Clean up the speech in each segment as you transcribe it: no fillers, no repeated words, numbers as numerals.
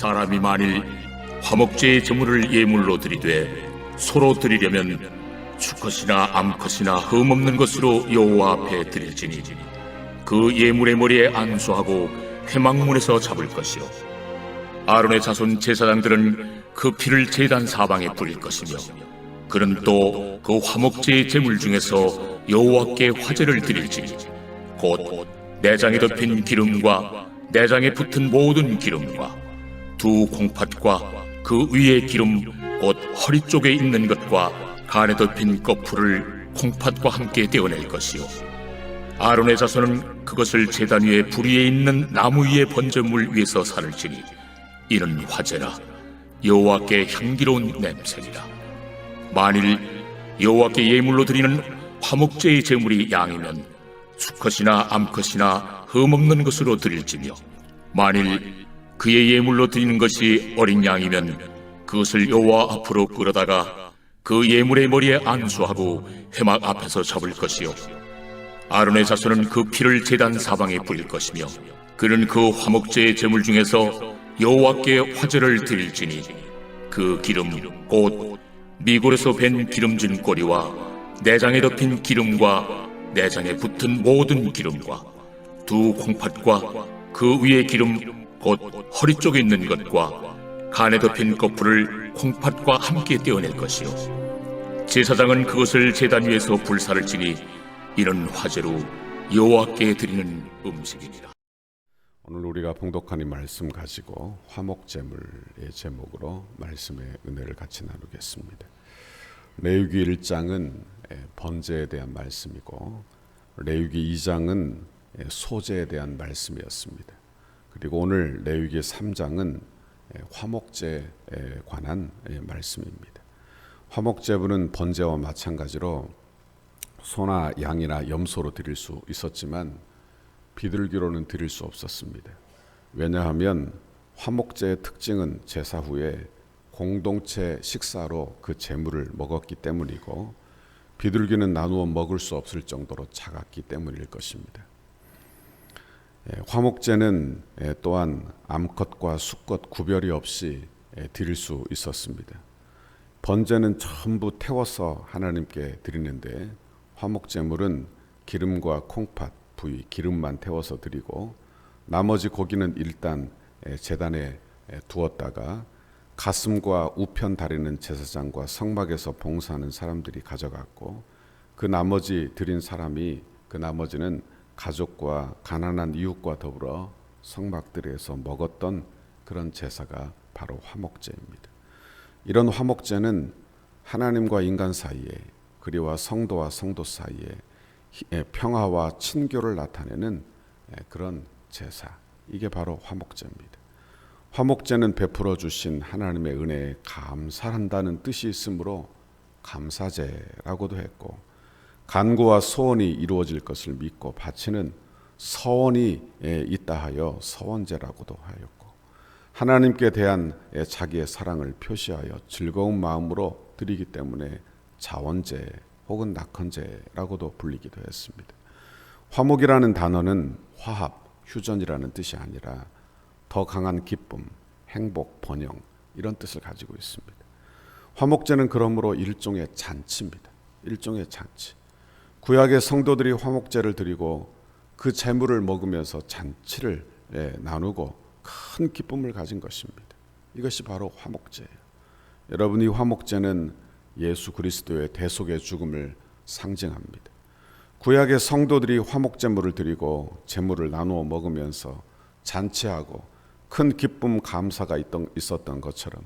사람이 만일 화목제의 제물을 예물로 드리되 소로 드리려면 수컷이나 암컷이나 흠없는 것으로 여호와 앞에 드릴지니 그 예물의 머리에 안수하고 회막문에서 잡을 것이요 아론의 자손 제사장들은 그 피를 제단 사방에 뿌릴 것이며 그는 또 그 화목제의 제물 중에서 여호와께 화제를 드릴지니 곧 내장에 덮인 기름과 내장에 붙은 모든 기름과 두 콩팥과 그 위의 기름 곧 허리 쪽에 있는 것과 간에 덮인 거풀을 콩팥과 함께 떼어낼 것이요 아론의 자손은 그것을 제단 위에 불 위에 있는 나무 위에 번제물 위에서 살을지니 이는 화제라 여호와께 향기로운 냄새니라. 만일 여호와께 예물로 드리는 화목제의 제물이 양이면 수컷이나 암컷이나 흠없는 것으로 드릴지며 만일 그의 예물로 드리는 것이 어린 양이면 그것을 여호와 앞으로 끌어다가 그 예물의 머리에 안수하고 회막 앞에서 잡을 것이요 아론의 자손은 그 피를 제단 사방에 뿌릴 것이며 그는 그 화목제의 제물 중에서 여호와께 화제를 드릴지니 그 기름 곧 미골에서 밴 기름진 꼬리와 내장에 덮인 기름과 내장에 붙은 모든 기름과 두 콩팥과 그 위의 기름 곧 허리 쪽에 있는 것과 간에 덮인 거풀을 콩팥과 함께 떼어낼 것이요 제사장은 그것을 제단 위에서 불사를 지니 이는 화제로 여호와께 드리는 음식이니라. 오늘 우리가 봉독한 이 말씀 가지고 화목제물의 제목으로 말씀의 은혜를 같이 나누겠습니다. 레위기 1장은 번제에 대한 말씀이고 레위기 2장은 소제에 대한 말씀이었습니다. 그리고 오늘 레위기 3장은 화목제에 관한 말씀입니다. 화목제물은 번제와 마찬가지로 소나 양이나 염소로 드릴 수 있었지만 비둘기로는 드릴 수 없었습니다. 왜냐하면 화목제의 특징은 제사 후에 공동체 식사로 그 제물을 먹었기 때문이고 비둘기는 나누어 먹을 수 없을 정도로 작았기 때문일 것입니다. 화목제는 또한 암컷과 수컷 구별이 없이 드릴 수 있었습니다. 번제는 전부 태워서 하나님께 드리는데 화목제물은 기름과 콩팥, 부위, 기름만 태워서 드리고 나머지 고기는 일단 제단에 두었다가 가슴과 우편 다리는 제사장과 성막에서 봉사하는 사람들이 가져갔고 그 나머지 드린 사람이 그 나머지는 가족과 가난한 이웃과 더불어 성막들에서 먹었던 그런 제사가 바로 화목제입니다. 이런 화목제는 하나님과 인간 사이에 그리고 성도와 성도 사이에 평화와 친교를 나타내는 그런 제사, 이게 바로 화목제입니다. 화목제는 베풀어 주신 하나님의 은혜에 감사한다는 뜻이 있으므로 감사제라고도 했고 간구와 소원이 이루어질 것을 믿고 바치는 서원이 있다 하여 서원제라고도 하였고 하나님께 대한 자기의 사랑을 표시하여 즐거운 마음으로 드리기 때문에 자원제 혹은 낙헌제라고도 불리기도 했습니다. 화목이라는 단어는 화합, 휴전이라는 뜻이 아니라 더 강한 기쁨, 행복, 번영 이런 뜻을 가지고 있습니다. 화목제는 그러므로 일종의 잔치입니다. 일종의 잔치. 구약의 성도들이 화목제를 드리고 그 제물을 먹으면서 잔치를 나누고 큰 기쁨을 가진 것입니다. 이것이 바로 화목제예요. 여러분, 이 화목제는 예수 그리스도의 대속의 죽음을 상징합니다. 구약의 성도들이 화목제물을 드리고 제물을 나누어 먹으면서 잔치하고 큰 기쁨 감사가 있었던 것처럼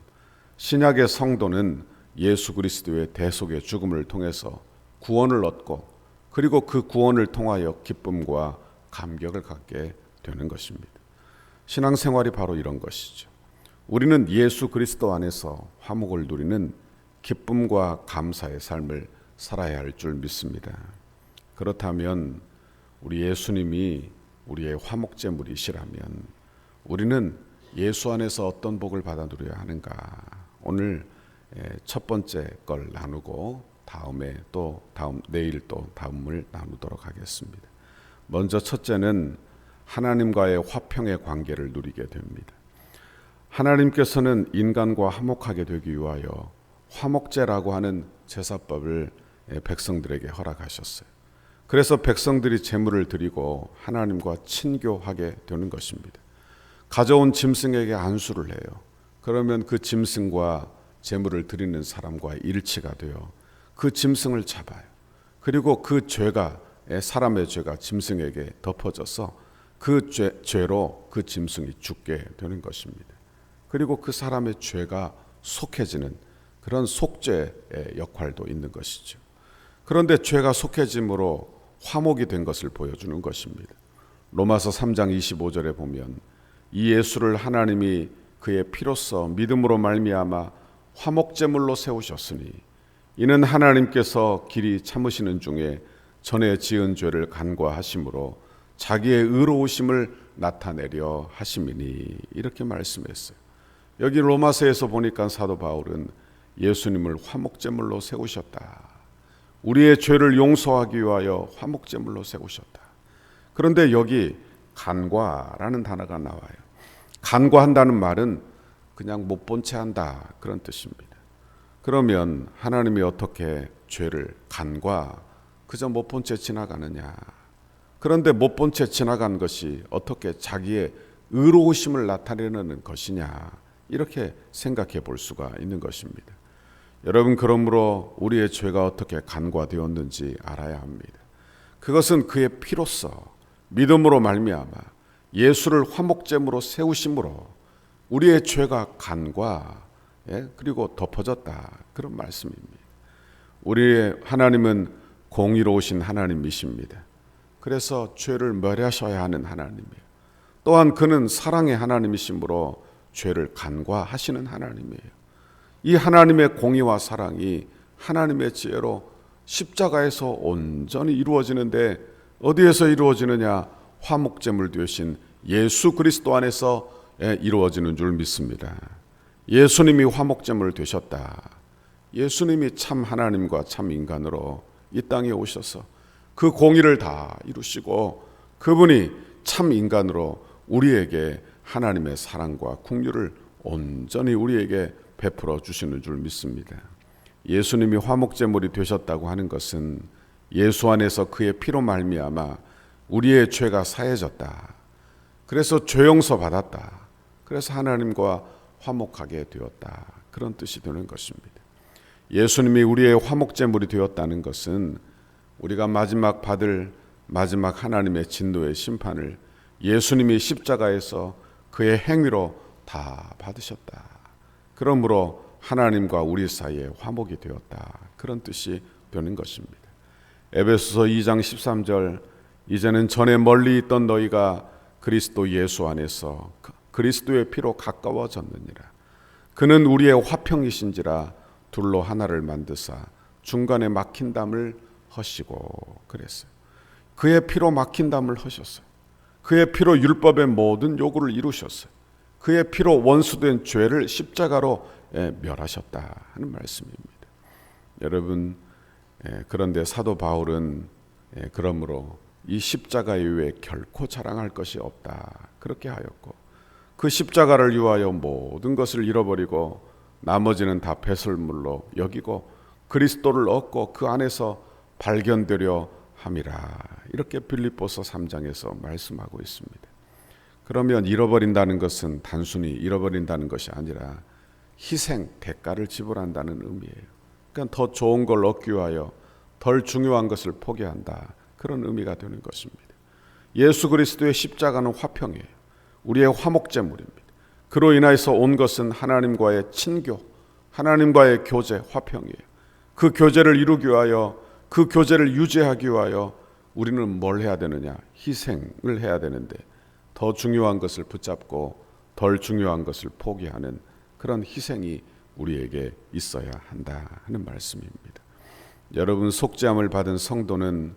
신약의 성도는 예수 그리스도의 대속의 죽음을 통해서 구원을 얻고 그리고 그 구원을 통하여 기쁨과 감격을 갖게 되는 것입니다. 신앙생활이 바로 이런 것이죠. 우리는 예수 그리스도 안에서 화목을 누리는 기쁨과 감사의 삶을 살아야 할 줄 믿습니다. 그렇다면 우리 예수님이 우리의 화목제물이시라면 우리는 예수 안에서 어떤 복을 받아 누려야 하는가? 오늘 첫 번째 걸 나누고 내일 또 다음을 나누도록 하겠습니다. 먼저 첫째는 하나님과의 화평의 관계를 누리게 됩니다. 하나님께서는 인간과 화목하게 되기 위하여 화목제라고 하는 제사법을 백성들에게 허락하셨어요. 그래서 백성들이 제물을 드리고 하나님과 친교하게 되는 것입니다. 가져온 짐승에게 안수를 해요. 그러면 그 짐승과 제물을 드리는 사람과 일치가 되어 그 짐승을 잡아요. 그리고 그 죄가, 사람의 죄가 짐승에게 덮어져서 그 죄로 그 짐승이 죽게 되는 것입니다. 그리고 그 사람의 죄가 속해지는 그런 속죄의 역할도 있는 것이죠. 그런데 죄가 속해짐으로 화목이 된 것을 보여주는 것입니다. 로마서 3장 25절에 보면 이 예수를 하나님이 그의 피로써 믿음으로 말미암아 화목제물로 세우셨으니 이는 하나님께서 길이 참으시는 중에 전에 지은 죄를 간과하심으로 자기의 의로우심을 나타내려 하심이니 이렇게 말씀했어요. 여기 로마서에서 보니까 사도 바울은 예수님을 화목제물로 세우셨다. 우리의 죄를 용서하기 위하여 화목제물로 세우셨다. 그런데 여기 간과라는 단어가 나와요. 간과한다는 말은 그냥 못 본 채 한다 그런 뜻입니다. 그러면 하나님이 어떻게 죄를 그저 못 본 채 지나가느냐. 그런데 못 본 채 지나간 것이 어떻게 자기의 의로우심을 나타내는 것이냐. 이렇게 생각해 볼 수가 있는 것입니다. 여러분, 그러므로 우리의 죄가 어떻게 간과되었는지 알아야 합니다. 그것은 그의 피로써 믿음으로 말미암아 예수를 화목제물로 세우심으로 우리의 죄가 그리고 덮어졌다 그런 말씀입니다. 우리의 하나님은 공의로우신 하나님이십니다. 그래서 죄를 멸하셔야 하는 하나님이에요. 또한 그는 사랑의 하나님이시므로 죄를 간과하시는 하나님이에요. 이 하나님의 공의와 사랑이 하나님의 지혜로 십자가에서 온전히 이루어지는데 어디에서 이루어지느냐? 화목제물 되신 예수 그리스도 안에서 이루어지는 줄 믿습니다. 예수님이 화목제물 되셨다. 예수님이 참 하나님과 참 인간으로 이 땅에 오셔서 그 공의를 다 이루시고 그분이 참 인간으로 우리에게 하나님의 사랑과 긍휼을 온전히 우리에게 베풀어 주시는 줄 믿습니다. 예수님이 화목제물이 되셨다고 하는 것은 예수 안에서 그의 피로 말미암아 우리의 죄가 사해졌다. 그래서 죄 용서 받았다. 그래서 하나님과 화목하게 되었다. 그런 뜻이 되는 것입니다. 예수님이 우리의 화목제물이 되었다는 것은 우리가 마지막 받을 마지막 하나님의 진노의 심판을 예수님이 십자가에서 그의 행위로 다 받으셨다. 그러므로 하나님과 우리 사이에 화목이 되었다. 그런 뜻이 되는 것입니다. 에베소서 2장 13절 이제는 전에 멀리 있던 너희가 그리스도 예수 안에서 그리스도의 피로 가까워졌느니라. 그는 우리의 화평이신지라 둘로 하나를 만드사 중간에 막힌 담을 허시고 그랬어요. 그의 피로 막힌 담을 허셨어요. 그의 피로 율법의 모든 요구를 이루셨어요. 그의 피로 원수된 죄를 십자가로 멸하셨다 하는 말씀입니다. 여러분, 그런데 사도 바울은 그러므로 이 십자가 이외에 결코 자랑할 것이 없다 그렇게 하였고 그 십자가를 위하여 모든 것을 잃어버리고 나머지는 다 배설물로 여기고 그리스도를 얻고 그 안에서 발견되려 함이라 이렇게 빌립보서 3장에서 말씀하고 있습니다. 그러면 잃어버린다는 것은 단순히 잃어버린다는 것이 아니라 희생, 대가를 지불한다는 의미예요. 그러니까 더 좋은 걸 얻기 위하여 덜 중요한 것을 포기한다. 그런 의미가 되는 것입니다. 예수 그리스도의 십자가는 화평이에요. 우리의 화목제물입니다. 그로 인하여서 온 것은 하나님과의 친교, 하나님과의 교제, 화평이에요. 그 교제를 이루기 위하여, 그 교제를 유지하기 위하여 우리는 뭘 해야 되느냐? 희생을 해야 되는데 더 중요한 것을 붙잡고 덜 중요한 것을 포기하는 그런 희생이 우리에게 있어야 한다 하는 말씀입니다. 여러분, 속죄함을 받은 성도는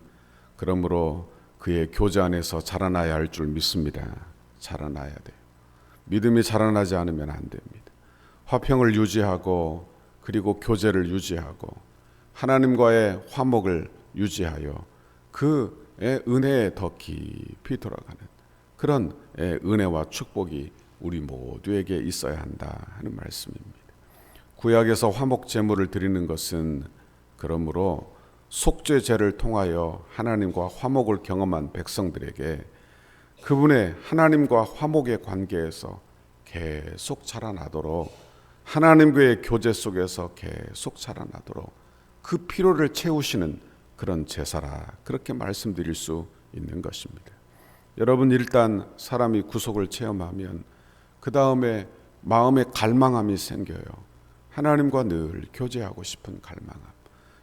그러므로 그의 교제 안에서 자라나야 할 줄 믿습니다. 자라나야 돼요. 믿음이 자라나지 않으면 안 됩니다. 화평을 유지하고 그리고 교제를 유지하고 하나님과의 화목을 유지하여 그 은혜에 더 깊이 들어가는 그런 은혜와 축복이 우리 모두에게 있어야 한다 하는 말씀입니다. 구약에서 화목 제물을 드리는 것은 그러므로 속죄제를 통하여 하나님과 화목을 경험한 백성들에게 그분의 하나님과 화목의 관계에서 계속 자라나도록, 하나님과의 교제 속에서 계속 자라나도록 그 필요를 채우시는 그런 제사라, 그렇게 말씀드릴 수 있는 것입니다. 여러분, 일단 사람이 구속을 체험하면 그 다음에 마음에 갈망함이 생겨요. 하나님과 늘 교제하고 싶은 갈망함.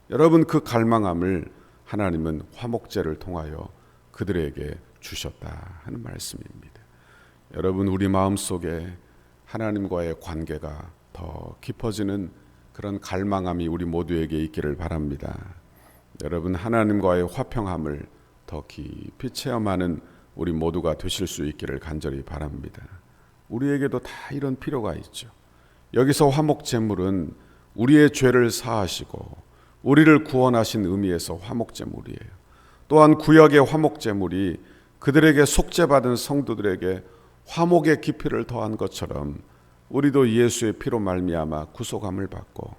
여러분, 그 갈망함을 하나님은 화목제를 통하여 그들에게 주셨다 하는 말씀입니다. 여러분, 우리 마음속에 하나님과의 관계가 더 깊어지는 그런 갈망함이 우리 모두에게 있기를 바랍니다. 여러분, 하나님과의 화평함을 더 깊이 체험하는 우리 모두가 되실 수 있기를 간절히 바랍니다. 우리에게도 다 이런 필요가 있죠. 여기서 화목제물은 우리의 죄를 사하시고 우리를 구원하신 의미에서 화목제물이에요. 또한 구약의 화목제물이 그들에게 속죄받은 성도들에게 화목의 깊이를 더한 것처럼 우리도 예수의 피로 말미암아 구속함을 받고,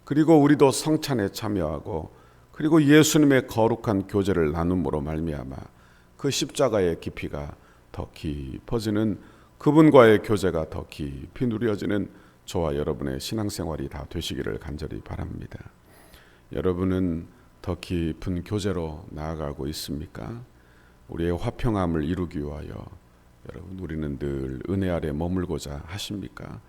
그리고 우리도 성찬에 참여하고, 그리고 예수님의 거룩한 교제를 나눔으로 말미암아 그 십자가의 깊이가 더 깊어지는, 그분과의 교제가 더 깊이 누려지는 저와 여러분의 신앙생활이 다 되시기를 간절히 바랍니다. 여러분은 더 깊은 교제로 나아가고 있습니까? 우리의 화평함을 이루기 위하여 여러분, 우리는 늘 은혜 아래 머물고자 하십니까?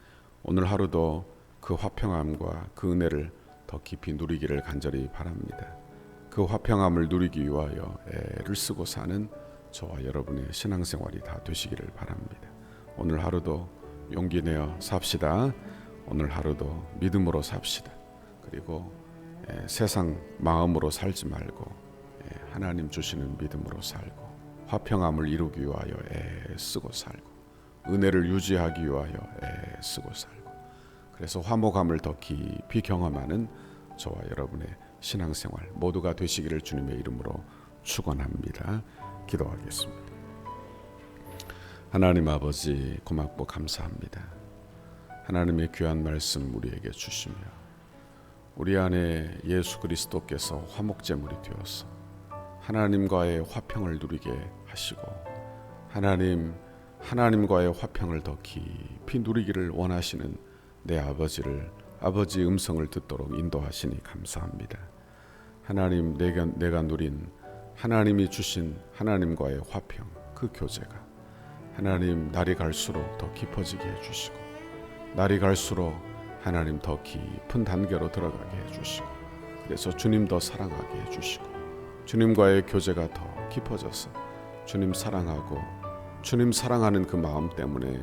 오늘 하루도 그 화평함과 그 은혜를 더 깊이 누리기를 간절히 바랍니다. 그 화평함을 누리기 위하여 애를 쓰고 사는 저와 여러분의 신앙생활이 다 되시기를 바랍니다. 오늘 하루도 용기 내어 삽시다. 오늘 하루도 믿음으로 삽시다. 그리고 세상 마음으로 살지 말고 하나님 주시는 믿음으로 살고, 화평함을 이루기 위하여 애쓰고 살고, 은혜를 유지하기 위하여 애쓰고 살고, 그래서 화목함을 더 깊이 경험하는 저와 여러분의 신앙생활 모두가 되시기를 주님의 이름으로 축원합니다. 기도하겠습니다. 하나님 아버지, 고맙고 감사합니다. 하나님의 귀한 말씀 우리에게 주시며 우리 안에 예수 그리스도께서 화목제물이 되어서 하나님과의 화평을 누리게 하시고, 하나님과의 화평을 더 깊이 누리기를 원하시는 내 아버지를, 아버지 음성을 듣도록 인도하시니 감사합니다. 하나님, 내가 누린 하나님이 주신 하나님과의 화평, 그 교제가 하나님 날이 갈수록 더 깊어지게 해주시고, 날이 갈수록 하나님 더 깊은 단계로 들어가게 해주시고, 그래서 주님 더 사랑하게 해주시고, 주님과의 교제가 더 깊어져서 주님 사랑하고 주님 사랑하는 그 마음 때문에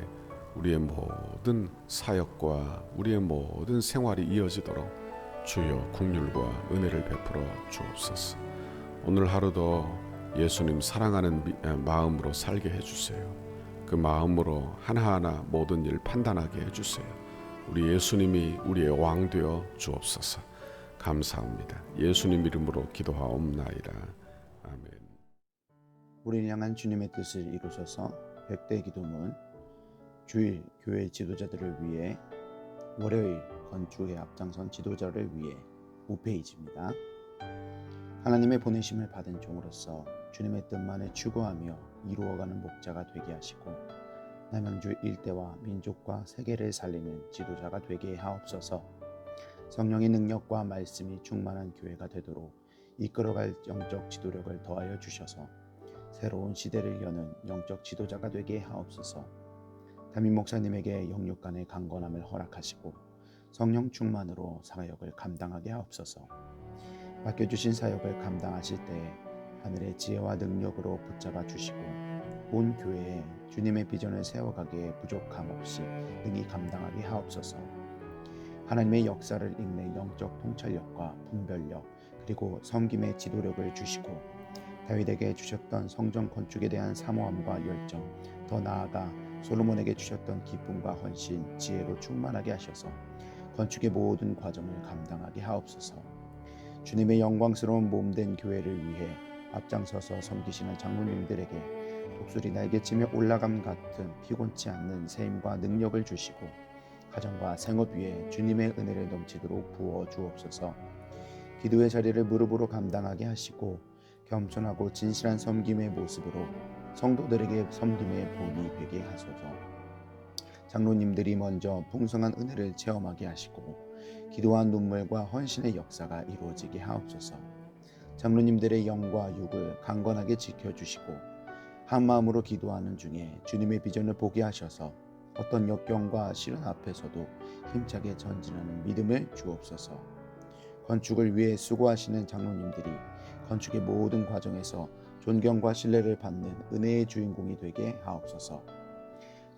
우리의 모든 사역과 우리의 모든 생활이 이어지도록 주여 긍휼과 은혜를 베풀어 주옵소서. 오늘 하루도 예수님 사랑하는 마음으로 살게 해주세요. 그 마음으로 하나하나 모든 일 판단하게 해주세요. 우리 예수님이 우리의 왕 되어 주옵소서. 감사합니다. 예수님 이름으로 기도하옵나이다. 아멘. 우리를 향한 주님의 뜻을 이루셔서 100대 기도문, 주일 교회 지도자들을 위해, 월요일 건축에 앞장선 지도자를 위해 5페이지입니다. 하나님의 보내심을 받은 종으로서 주님의 뜻만을 추구하며 이루어가는 목자가 되게 하시고, 남양주 일대와 민족과 세계를 살리는 지도자가 되게 하옵소서. 성령의 능력과 말씀이 충만한 교회가 되도록 이끌어갈 영적 지도력을 더하여 주셔서 새로운 시대를 여는 영적 지도자가 되게 하옵소서. 담임 목사님에게 영육 간의 강건함을 허락하시고 성령 충만으로 사역을 감당하게 하옵소서. 맡겨주신 사역을 감당하실 때 하늘의 지혜와 능력으로 붙잡아 주시고 온 교회에 주님의 비전을 세워가기에 부족함 없이 능히 감당하게 하옵소서. 하나님의 역사를 읽는 영적 통찰력과 분별력, 그리고 섬김의 지도력을 주시고 다윗에게 주셨던 성전 건축에 대한 사모함과 열정, 더 나아가 솔로몬에게 주셨던 기쁨과 헌신, 지혜로 충만하게 하셔서 건축의 모든 과정을 감당하게 하옵소서. 주님의 영광스러운 몸된 교회를 위해 앞장서서 섬기시는 장로님들에게 독수리 날개치며 올라감 같은 피곤치 않는 세임과 능력을 주시고 가정과 생업 위에 주님의 은혜를 넘치도록 부어 주옵소서. 기도의 자리를 무릎으로 감당하게 하시고 겸손하고 진실한 섬김의 모습으로 성도들에게 섬김의 본이 되게 하소서. 장로님들이 먼저 풍성한 은혜를 체험하게 하시고 기도와 눈물과 헌신의 역사가 이루어지게 하옵소서. 장로님들의 영과 육을 강건하게 지켜주시고 한 마음으로 기도하는 중에 주님의 비전을 보게 하셔서 어떤 역경과 시련 앞에서도 힘차게 전진하는 믿음을 주옵소서. 건축을 위해 수고하시는 장로님들이 건축의 모든 과정에서 존경과 신뢰를 받는 은혜의 주인공이 되게 하옵소서.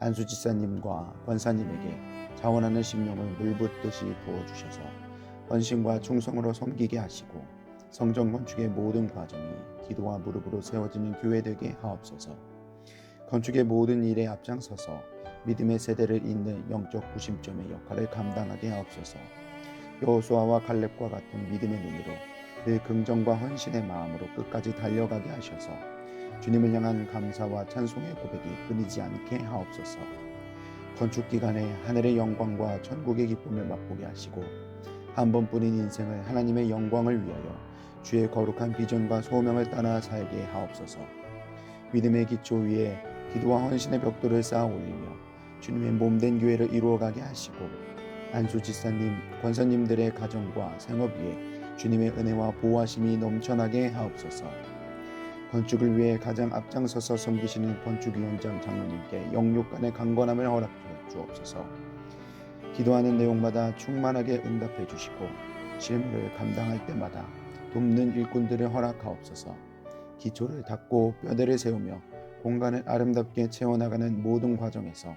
안수지사님과 권사님에게 자원하는 심령을 물붓듯이 부어주셔서 헌신과 충성으로 섬기게 하시고 성전 건축의 모든 과정이 기도와 무릎으로 세워지는 교회 되게 하옵소서. 건축의 모든 일에 앞장서서 믿음의 세대를 잇는 영적 구심점의 역할을 감당하게 하옵소서. 여호수아와 갈렙과 같은 믿음의 눈으로 늘 긍정과 헌신의 마음으로 끝까지 달려가게 하셔서 주님을 향한 감사와 찬송의 고백이 끊이지 않게 하옵소서. 건축 기간에 하늘의 영광과 천국의 기쁨을 맛보게 하시고 한 번뿐인 인생을 하나님의 영광을 위하여 주의 거룩한 비전과 소명을 따라 살게 하옵소서. 믿음의 기초 위에 기도와 헌신의 벽돌을 쌓아 올리며 주님의 몸된 교회를 이루어가게 하시고 안수지사님, 권사님들의 가정과 생업 위에 주님의 은혜와 보호하심이 넘쳐나게 하옵소서. 건축을 위해 가장 앞장서서 섬기시는 건축위원장 장로님께 영육간의 강건함을 허락해 주옵소서. 기도하는 내용마다 충만하게 응답해 주시고 실무를 감당할 때마다 돕는 일꾼들을 허락하옵소서. 기초를 닦고 뼈대를 세우며 공간을 아름답게 채워나가는 모든 과정에서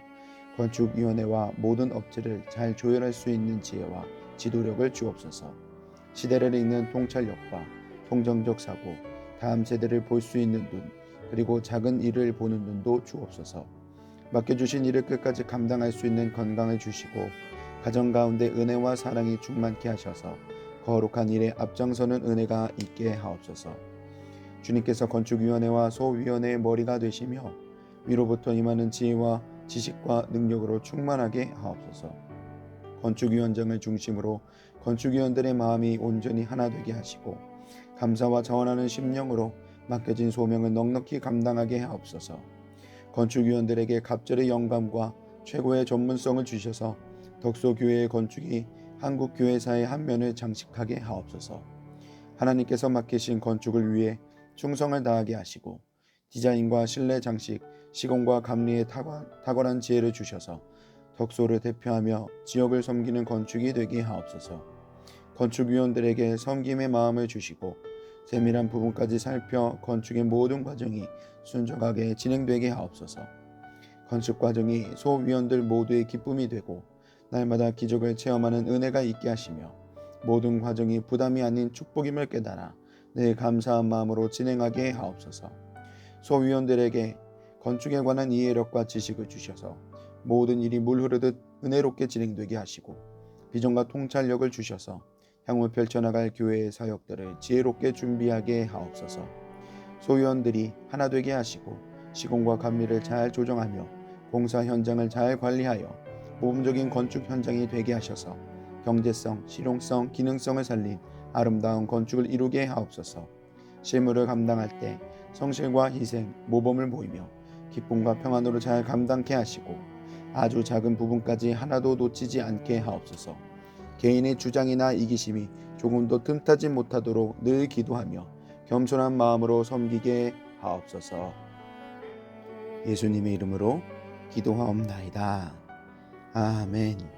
건축위원회와 모든 업체를 잘 조율할 수 있는 지혜와 지도력을 주옵소서. 시대를 읽는 통찰력과 통정적 사고, 다음 세대를 볼 수 있는 눈, 그리고 작은 일을 보는 눈도 주옵소서. 맡겨주신 일을 끝까지 감당할 수 있는 건강을 주시고 가정 가운데 은혜와 사랑이 충만케 하셔서 거룩한 일에 앞장서는 은혜가 있게 하옵소서. 주님께서 건축위원회와 소위원회의 머리가 되시며 위로부터 임하는 지혜와 지식과 능력으로 충만하게 하옵소서. 건축위원장을 중심으로 건축위원들의 마음이 온전히 하나 되게 하시고 감사와 자원하는 심령으로 맡겨진 소명을 넉넉히 감당하게 하옵소서. 건축위원들에게 갑절의 영감과 최고의 전문성을 주셔서 덕소교회의 건축이 한국교회사의 한 면을 장식하게 하옵소서. 하나님께서 맡기신 건축을 위해 충성을 다하게 하시고 디자인과 실내 장식, 시공과 감리에 탁월한 지혜를 주셔서 덕소를 대표하며 지역을 섬기는 건축이 되게 하옵소서. 건축위원들에게 섬김의 마음을 주시고 세밀한 부분까지 살펴 건축의 모든 과정이 순조하게 진행되게 하옵소서. 건축 과정이 소위원들 모두의 기쁨이 되고 날마다 기적을 체험하는 은혜가 있게 하시며 모든 과정이 부담이 아닌 축복임을 깨달아 늘 감사한 마음으로 진행하게 하옵소서. 소위원들에게 건축에 관한 이해력과 지식을 주셔서 모든 일이 물 흐르듯 은혜롭게 진행되게 하시고 비전과 통찰력을 주셔서 향후 펼쳐나갈 교회의 사역들을 지혜롭게 준비하게 하옵소서. 소위원들이 하나 되게 하시고 시공과 감리를 잘 조정하며 공사 현장을 잘 관리하여 모범적인 건축 현장이 되게 하셔서 경제성, 실용성, 기능성을 살린 아름다운 건축을 이루게 하옵소서. 실무를 감당할 때 성실과 희생, 모범을 보이며 기쁨과 평안으로 잘 감당케 하시고 아주 작은 부분까지 하나도 놓치지 않게 하옵소서. 개인의 주장이나 이기심이 조금도 틈타지 못하도록 늘 기도하며 겸손한 마음으로 섬기게 하옵소서. 예수님의 이름으로 기도하옵나이다. 아멘.